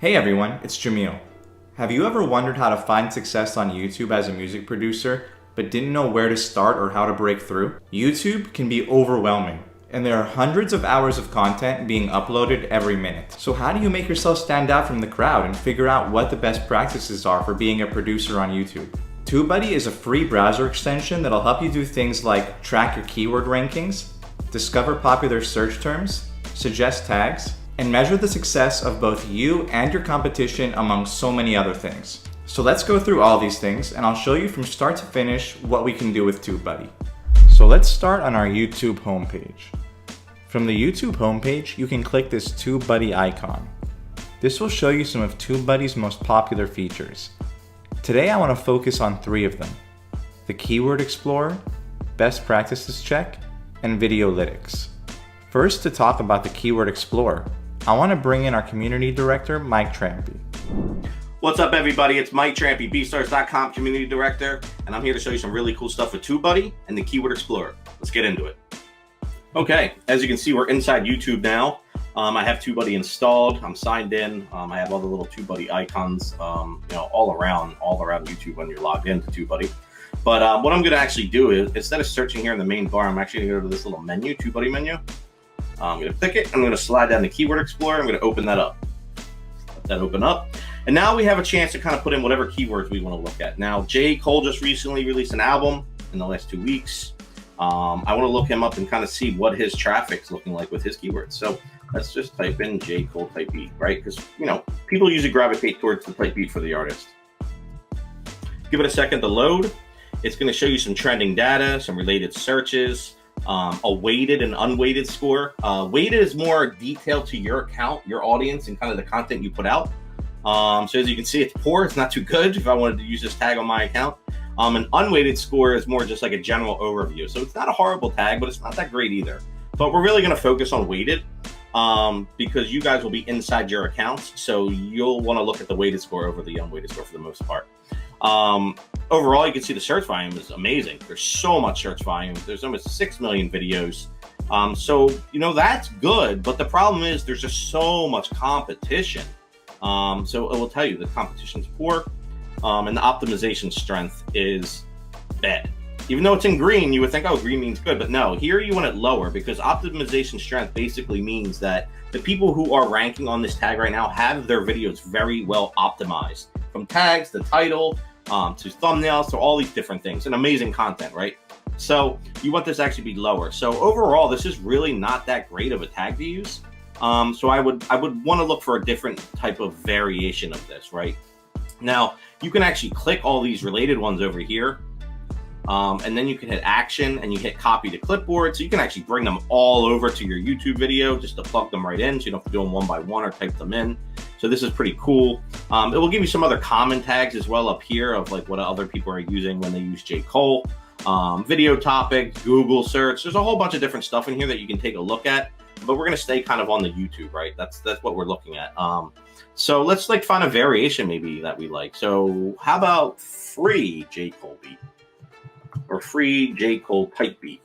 Hey everyone, it's Jamil. Have you ever wondered how to find success on YouTube as a music producer, but didn't know where to start or how to break through? YouTube can be overwhelming, and there are hundreds of hours of content being uploaded every minute. So how do you make yourself stand out from the crowd and figure out what the best practices are for being a producer on YouTube? TubeBuddy is a free browser extension that'll help you do things like track your keyword rankings, discover popular search terms, suggest tags, and measure the success of both you and your competition among so many other things. So let's go through all these things and I'll show you from start to finish what we can do with TubeBuddy. So let's start on our YouTube homepage. From the YouTube homepage, you can click this TubeBuddy icon. This will show you some of TubeBuddy's most popular features. Today I want to focus on 3 of them: the Keyword Explorer, Best Practices Check, and Videolytics. First, to talk about the Keyword Explorer, I want to bring in our community director, Mike Trampy. What's up everybody, it's Mike Trampy, BStars.com community director, and I'm here to show you some really cool stuff with TubeBuddy and the Keyword Explorer. Let's get into it. Okay, as you can see, we're inside YouTube now. I have TubeBuddy installed, I'm signed in, I have all the little TubeBuddy icons all around YouTube when you're logged into TubeBuddy. But what I'm going to actually do is, instead of searching here in the main bar, I'm actually going to go to this little menu, TubeBuddy menu. I'm going to click it, I'm going to slide down the Keyword Explorer, I'm going to open that up. Let that open up. And now we have a chance to kind of put in whatever keywords we want to look at. Now, J. Cole just recently released an album in the last 2 weeks. I want to look him up and kind of see what his traffic's looking like with his keywords. So let's just type in J. Cole type beat, right? Because, people usually gravitate towards the type beat for the artist. Give it a second to load. It's going to show you some trending data, some related searches, a weighted and unweighted score. Weighted is more detailed to your account, your audience, and kind of the content you put out. So as you can see, it's poor. It's not too good if I wanted to use this tag on my account. An unweighted score is more just like a general overview. So it's not a horrible tag, but it's not that great either. But we're really going to focus on weighted because you guys will be inside your accounts. So you'll want to look at the weighted score over the unweighted score for the most part. Overall, you can see the search volume is amazing. There's so much search volume. There's almost 6 million videos. So, that's good. But the problem is there's just so much competition. So it will tell you the competition's poor. And the optimization strength is bad. Even though it's in green, you would think, oh, green means good. But no, here you want it lower because optimization strength basically means that the people who are ranking on this tag right now have their videos very well optimized. From tags, to title, to thumbnails, to all these different things. And amazing content, right? So you want this to actually be lower. So overall, this is really not that great of a tag to use. So I would want to look for a different type of variation of this, right? Now, you can actually click all these related ones over here. And then you can hit action and you hit copy to clipboard. So you can actually bring them all over to your YouTube video just to plug them right in. So you don't have to do them one by one or type them in. So this is pretty cool. It will give you some other common tags as well up here of like what other people are using when they use J. Cole. Video topics, Google search. There's a whole bunch of different stuff in here that you can take a look at. But we're going to stay kind of on the YouTube, right? That's what we're looking at. So let's find a variation maybe that we like. So how about free J. Cole beat? Or free J. Cole type beat.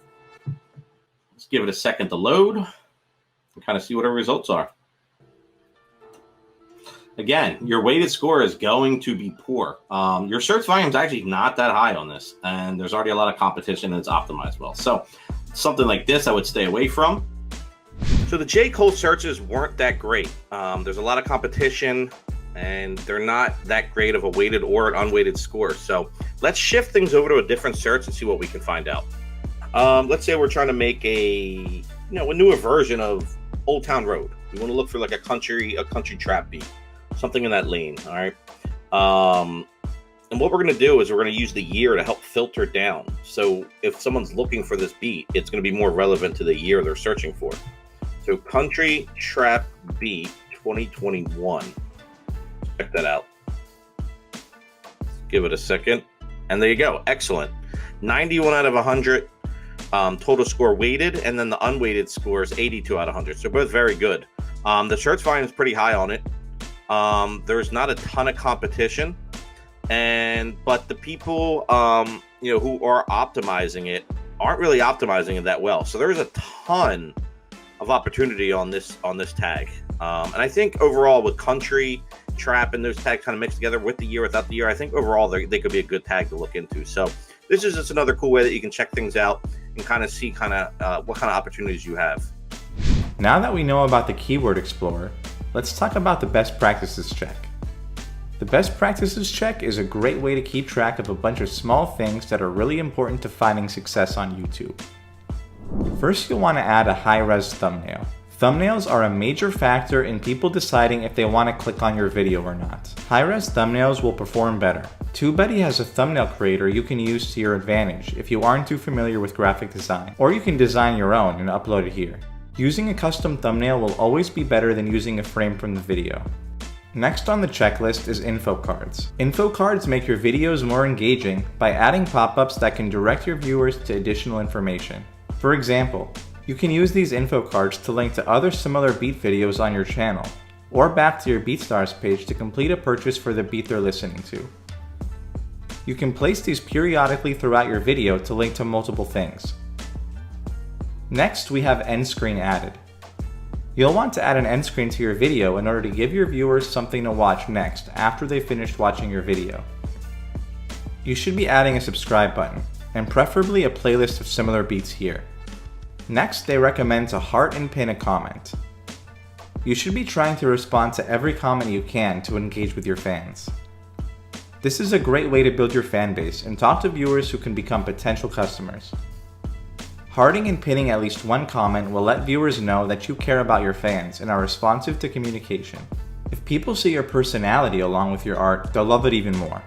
Let's give it a second to load and kind of see what our results are. Again, your weighted score is going to be poor. Your search volume is actually not that high on this, and there's already a lot of competition and it's optimized well. So something like this I would stay away from. So the J. Cole searches weren't that great. There's a lot of competition and they're not that great of a weighted or an unweighted score. So let's shift things over to a different search and see what we can find out. Let's say we're trying to make a newer version of Old Town Road. We want to look for like a country trap beat, something in that lane. All right. And what we're going to do is we're going to use the year to help filter down. So if someone's looking for this beat, it's going to be more relevant to the year they're searching for. So country trap beat 2021. Check that out. Give it a second. And there you go. Excellent. 91 out of 100 total score weighted. And then the unweighted score is 82 out of 100. So both very good. The search volume is pretty high on it. There's not a ton of competition. But the people, who are optimizing it aren't really optimizing it that well. So there's a ton of opportunity on this tag. And I think overall with country trap and those tags kind of mixed together with the year, without the year, I think overall they could be a good tag to look into. So this is just another cool way that you can check things out and kind of see what kind of opportunities you have. Now that we know about the Keyword Explorer, let's talk about the Best Practices Check. The Best Practices Check is a great way to keep track of a bunch of small things that are really important to finding success on YouTube. First, you'll want to add a high-res thumbnail. Thumbnails are a major factor in people deciding if they want to click on your video or not. High-res thumbnails will perform better. TubeBuddy has a thumbnail creator you can use to your advantage if you aren't too familiar with graphic design, or you can design your own and upload it here. Using a custom thumbnail will always be better than using a frame from the video. Next on the checklist is info cards. Info cards make your videos more engaging by adding pop-ups that can direct your viewers to additional information. For example, you can use these info cards to link to other similar beat videos on your channel, or back to your BeatStars page to complete a purchase for the beat they're listening to. You can place these periodically throughout your video to link to multiple things. Next, we have end screen added. You'll want to add an end screen to your video in order to give your viewers something to watch next after they've finished watching your video. You should be adding a subscribe button, and preferably a playlist of similar beats here. Next, they recommend to heart and pin a comment. You should be trying to respond to every comment you can to engage with your fans. This is a great way to build your fan base and talk to viewers who can become potential customers. Hearting and pinning at least one comment will let viewers know that you care about your fans and are responsive to communication. If people see your personality along with your art, they'll love it even more.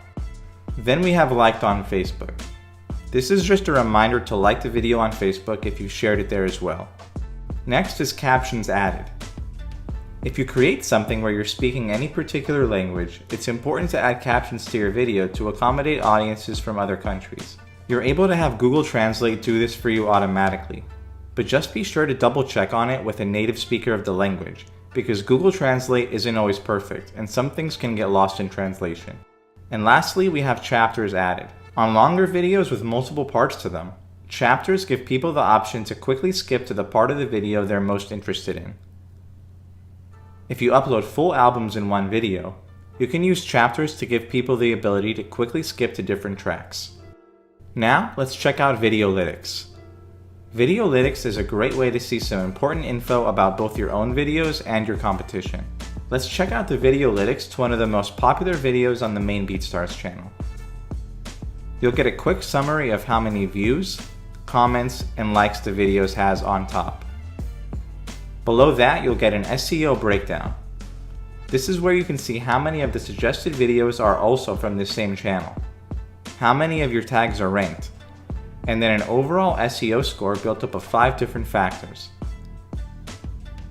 Then we have liked on Facebook. This is just a reminder to like the video on Facebook if you shared it there as well. Next is captions added. If you create something where you're speaking any particular language, it's important to add captions to your video to accommodate audiences from other countries. You're able to have Google Translate do this for you automatically, but just be sure to double check on it with a native speaker of the language, because Google Translate isn't always perfect and some things can get lost in translation. And lastly, we have chapters added. On longer videos with multiple parts to them, chapters give people the option to quickly skip to the part of the video they're most interested in. If you upload full albums in one video, you can use chapters to give people the ability to quickly skip to different tracks. Now, let's check out Videolytics. Videolytics is a great way to see some important info about both your own videos and your competition. Let's check out the Videolytics to one of the most popular videos on the main BeatStars channel. You'll get a quick summary of how many views, comments, and likes the videos has on top. Below that, you'll get an SEO breakdown. This is where you can see how many of the suggested videos are also from this same channel, how many of your tags are ranked, and then an overall SEO score built up of 5 different factors.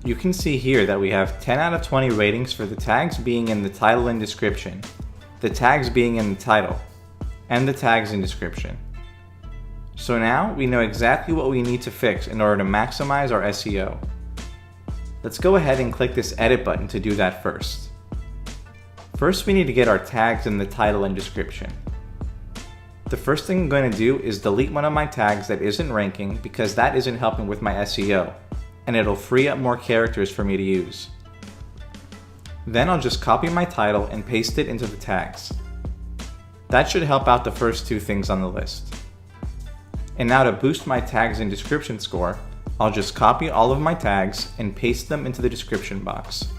You can see here that we have 10 out of 20 ratings for the tags being in the title and description, the tags being in the title, and the tags in description. So now we know exactly what we need to fix in order to maximize our SEO. Let's go ahead and click this edit button to do that first. First, we need to get our tags in the title and description. The first thing I'm going to do is delete one of my tags that isn't ranking because that isn't helping with my SEO, and it'll free up more characters for me to use. Then I'll just copy my title and paste it into the tags. That should help out the first 2 things on the list. And now to boost my tags and description score, I'll just copy all of my tags and paste them into the description box.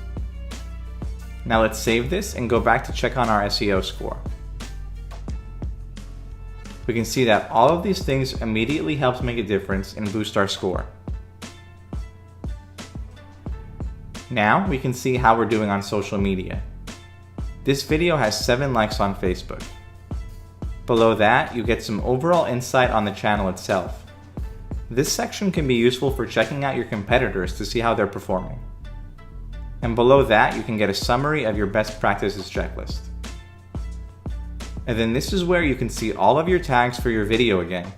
Now let's save this and go back to check on our SEO score. We can see that all of these things immediately helps make a difference and boost our score. Now we can see how we're doing on social media. This video has 7 likes on Facebook. Below that, you get some overall insight on the channel itself. This section can be useful for checking out your competitors to see how they're performing. And below that, you can get a summary of your best practices checklist. And then this is where you can see all of your tags for your video again.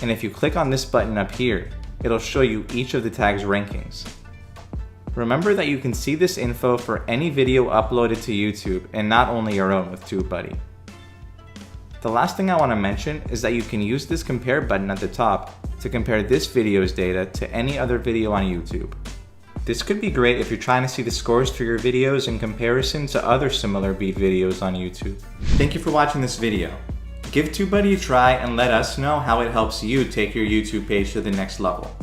And if you click on this button up here, it'll show you each of the tags' rankings. Remember that you can see this info for any video uploaded to YouTube and not only your own with TubeBuddy. The last thing I want to mention is that you can use this compare button at the top to compare this video's data to any other video on YouTube. This could be great if you're trying to see the scores for your videos in comparison to other similar beat videos on YouTube. Thank you for watching this video. Give TubeBuddy a try and let us know how it helps you take your YouTube page to the next level.